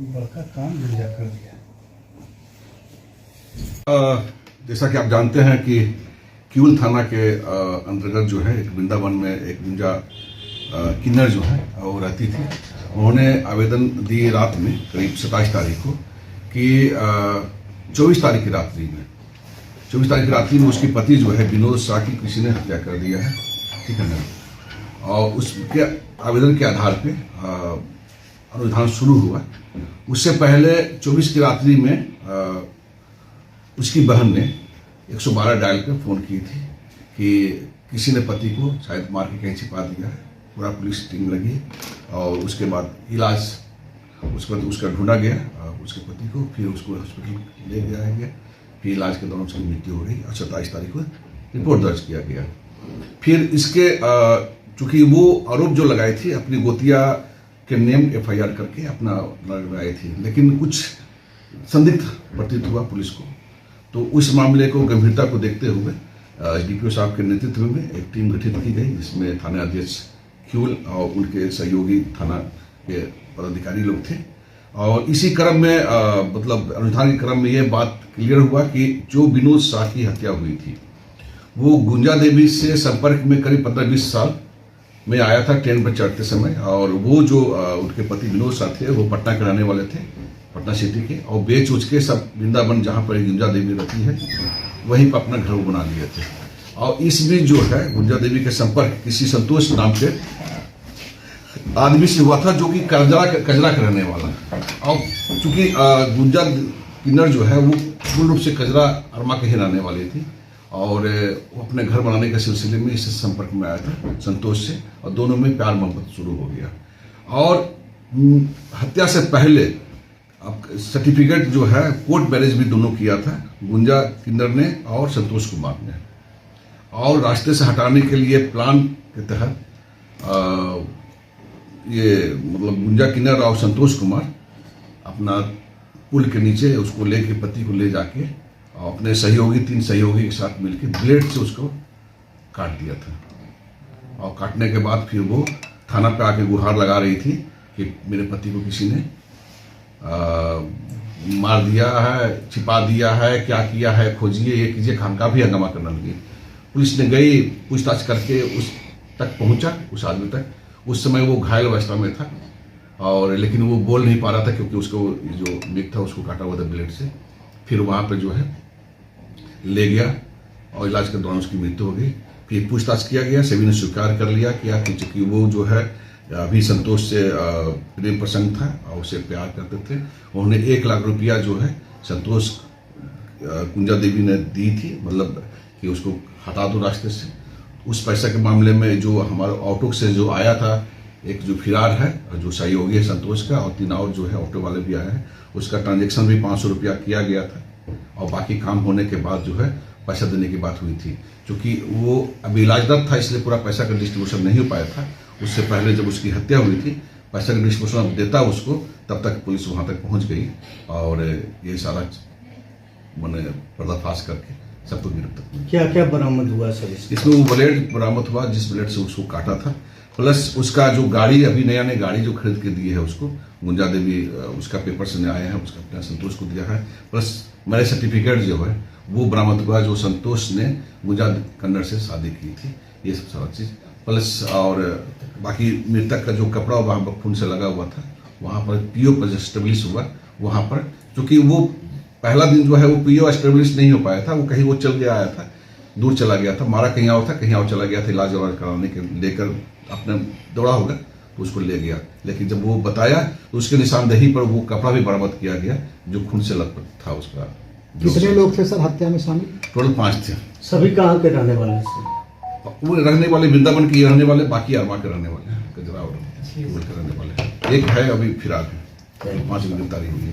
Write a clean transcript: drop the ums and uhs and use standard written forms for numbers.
बड़का काम गुंजा कर दिया। जैसा कि आप जानते हैं कि क्यूल थाना के अंतर्गत जो है एक वृंदावन में एक गुंजा किन्नर जो है वो रहती थी। उन्होंने आवेदन दी रात में करीब 27 तारीख को कि 24 तारीख की रात्रि में उसके पति जो है विनोद शाह की किसी ने हत्या कर दिया है, ठीक है ना। और उसके आवेदन के आधार पे अनुसंधान शुरू हुआ। उससे पहले 24 की रात्रि में उसकी बहन ने 112 डायल पे फ़ोन की थी कि किसी ने पति को शायद मार के कहीं छिपा दिया है। पूरा पुलिस टीम लगी और उसके बाद इलाज उसका ढूंढा गया उसके पति को, फिर उसको हॉस्पिटल ले गया, फिर इलाज के दौरान उसकी मृत्यु हो गई और 27 तारीख को रिपोर्ट दर्ज किया गया। फिर इसके चूंकि वो आरोप जो लगाई थी अपनी गोतिया के नेम FIR करके अपना लगाई थी, लेकिन कुछ संदिग्ध प्रतीत हुआ पुलिस को। तो उस मामले को गंभीरता को देखते हुए DPO साहब के नेतृत्व में एक टीम गठित की गई, जिसमें थाना अध्यक्ष क्यूल और उनके सहयोगी थाना के पदाधिकारी लोग थे। और इसी क्रम में मतलब अनुसंधान के क्रम में ये बात क्लियर हुआ कि जो विनोद शाह की हत्या हुई थी वो गुंजा देवी से संपर्क में करीब 15-20 साल में आया था ट्रेन पर चढ़ते समय। और वो जो उनके पति विनोद शाह थे वो पटना के रहने वाले थे, पटना सिटी के, और बेच उच के सब वृंदावन जहाँ पर गुंजा देवी रहती है वहीं पर अपना घर बना लिए थे। और इस बीच जो है गुंजा देवी के संपर्क किसी संतोष नाम के आदमी से हुआ था, जो कि कजरा के रहने वाला। और चूंकि गुंजा किन्नर जो है वो पूर्ण रूप से कजरा अरमा के ही रहने वाली थी और वो अपने घर बनाने के सिलसिले में इससे संपर्क में आया था संतोष से, और दोनों में प्यार मोहब्बत शुरू हो गया। और हत्या से पहले अब सर्टिफिकेट जो है कोर्ट मैरिज भी दोनों किया था, गुंजा किन्नर ने और संतोष कुमार ने। और रास्ते से हटाने के लिए प्लान के तहत ये मतलब गुंजा किन्नर और संतोष कुमार अपना पुल के नीचे उसको लेके पति को ले जाके और अपने सहयोगी 3 सहयोगी के साथ मिलकर ब्लेड से उसको काट दिया था। और काटने के बाद फिर वो थाना पे आके गुहार लगा रही थी कि मेरे पति को किसी ने मार दिया है, छिपा दिया है, क्या किया है, खोजिए, ये कीजिए, खामखा भी हंगामा करने लगी। पुलिस ने गई, पूछताछ करके उस तक पहुंचा, उस आदमी तक। उस समय वो घायल अवस्था में था और लेकिन वो बोल नहीं पा रहा था क्योंकि उसको जो मृत था उसको काटा हुआ था ब्लेड से। फिर वहाँ पर जो है ले गया और इलाज के दौरान उसकी मृत्यु हो गई। फिर पूछताछ किया गया, सभी ने स्वीकार कर लिया कि वो जो है अभी संतोष से प्रेम प्रसंग था और उसे प्यार करते थे। उन्होंने 1 लाख रुपया जो है संतोष गुंजा देवी ने दी थी, मतलब कि उसको हटा दो रास्ते से। उस पैसा के मामले में जो हमारा ऑटो से जो आया था, एक जो फिरार है जो सहयोगी है संतोष का, और 3 और जो है ऑटो वाले भी आए हैं, उसका ट्रांजैक्शन भी 500 रुपया किया गया था। और बाकी काम होने के बाद जो है पैसा देने की बात हुई थी। क्योंकि वो अभी इलाजरत था इसलिए पूरा पैसा का डिस्ट्रीब्यूशन नहीं हो पाया था। उससे पहले जब उसकी हत्या हुई थी पैसा का डिस्ट्रीब्यूशन देता उसको, तब तक पुलिस वहाँ तक पहुँच गई और ये सारा मैंने पर्दाफाश करके सबको गिरफ्तार। क्या क्या बरामद हुआ सर इसमें? वो ब्लेड बरामद हुआ जिस ब्लेड से उसको काटा था, प्लस उसका जो गाड़ी अभी नया गाड़ी जो खरीद के दी है उसको गुंजा देवी, उसका पेपर से आए हैं, उसका अपना संतोष को दिया है। प्लस मैरिज सर्टिफिकेट जो है वो बरामद हुआ जो संतोष ने गुंजा किन्नर से शादी की थी, ये सब सारा चीज़। प्लस और बाकी मृतक का जो कपड़ा वहाँ पर खून से लगा हुआ था, वहाँ पर PO पर एस्टेब्लिश हुआ। वहाँ पर चूँकि वो पहला दिन जो है वो PO एस्टेब्लिश नहीं हो पाया था, वो कहीं वो चल गया आया था, दूर चला गया था, मारा कहीं और था, कहीं और चला गया था, इलाज वाज कराने के लेकर अपने दौड़ा होगा तो उसको ले गया। लेकिन जब वो बताया तो उसके निशानदेही पर वो कपड़ा भी बरामद किया गया जो खून से लथपथ था उसका। कितने लोग थे सर हत्या में शामिल? टोटल 5 थे। सभी कहाँ के रहने वाले थे? वो रहने वाले वृंदावन के रहने वाले, बाकी अरमा के रहने वाले हैं, कजरा और के रहने वाले। एक है अभी फिरार है, 5 गिरफ्तारी हुई है।